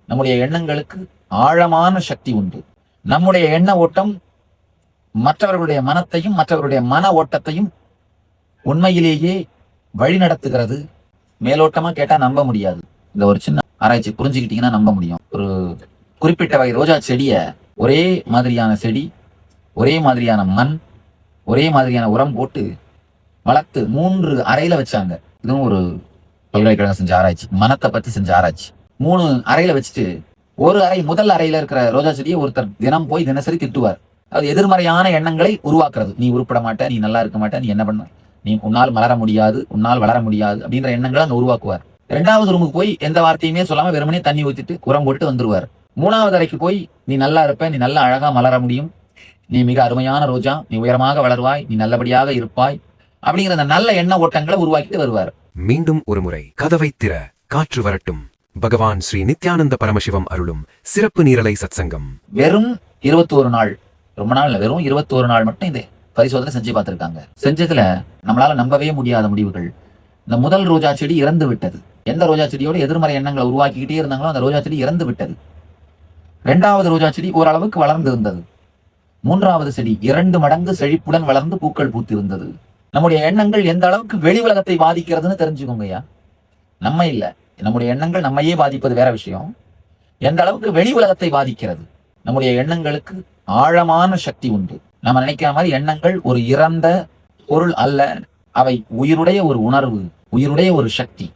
நம்முடைய எண்ணங்களுக்கு ஆழமான சக்தி உண்டு. நம்முடைய எண்ண ஓட்டம் மற்றவர்களுடைய மனத்தையும் மற்றவருடைய மன ஓட்டத்தையும் உண்மையிலேயே வழி நடத்துகிறது. மேலோட்டமா கேட்டா நம்ப முடியாது. இந்த ஒரு சின்ன ஆராய்ச்சி புரிஞ்சுக்கிட்டீங்கன்னா நம்ப முடியும். ஒரு குறிப்பிட்ட வகை ரோஜா செடிய ஒரே மாதிரியான செடி, ஒரே மாதிரியான மண், ஒரே மாதிரியான உரம் போட்டு வளர்த்து 3 அறையில வச்சாங்க. இதுவும் ஒரு பல்கலைக்கழகம் செஞ்ச ஆராய்ச்சி, மனத்தை பத்தி செஞ்ச ஆராய்ச்சி. 3 அறையில வச்சுட்டு ஒரு அறை, முதல் அறையில இருக்கிற ரோஜா செடியை ஒருத்தர் தினம் போய் தினசரி திட்டுவார். அது எதிர்மறையான எண்ணங்களை உருவாக்குறது. நீ உருப்பட மாட்ட, நீ நல்லா இருக்க மாட்ட, நீ என்ன பண்ண, நீ உன்னால் மலர முடியாது, உன்னால் வளர முடியாது அப்படின்ற எண்ணங்களை அங்க உருவாக்குவார். 2வது ரூமுக்கு போய் எந்த வார்த்தையுமே சொல்லாம வெறுமனே தண்ணி ஊத்திட்டு உரம் போட்டு வந்துருவார். 3வது அறைக்கு போய் நீ நல்லா இருப்ப, நீ நல்லா அழகா மலர முடியும், நீ மிக அருமையான ரோஜா, நீ உயரமாக வளர்வாய், நீ நல்லபடியாக இருப்பாய் அப்படிங்கிற அந்த நல்ல எண்ண ஓட்டங்களை உருவாக்கிட்டு வருவார். மீண்டும் ஒரு முறை கதவை திற, காற்று வரட்டும். பகவான் ஸ்ரீ நித்யானந்த பரமசிவம் அருளும் சிறப்பு நீரலை சத்சங்கம். வெறும் 21 நாள், ரொம்ப நாள் இல்ல, வெறும் 21 நாள் மட்டும் இந்த பரிசோதனை செஞ்சு பார்த்திருக்காங்க. செஞ்சதுல நம்மளால நம்பவே முடியாத முடிவுகள். இந்த முதல் ரோஜா செடி இறந்து விட்டது. எந்த ரோஜா செடியோட எதிர்மறை எண்ணங்களை உருவாக்கிக்கிட்டே இருந்தாங்களோ அந்த ரோஜா செடி இறந்து விட்டது. 2வது ரோஜா செடி ஓரளவுக்கு வளர்ந்து இருந்தது. 3வது செடி 2 மடங்கு செழிப்புடன் வளர்ந்து பூக்கள் பூத்திருந்தது. நம்முடைய எண்ணங்கள் எந்த அளவுக்கு வெளி உலகத்தை பாதிக்கிறதுன்னு தெரிஞ்சுக்கோங்கய்யா. நம்ம இல்ல, நம்முடைய எண்ணங்கள் நம்மையே பாதிப்பது வேற விஷயம். எந்த அளவுக்கு வெளி உலகத்தை பாதிக்கிறது. நம்முடைய எண்ணங்களுக்கு ஆழமான சக்தி உண்டு. நம்ம நினைக்கிற மாதிரி எண்ணங்கள் ஒரு இறந்த பொருள் அல்ல. அவை உயிருடைய ஒரு உணர்வு, உயிருடைய ஒரு சக்தி.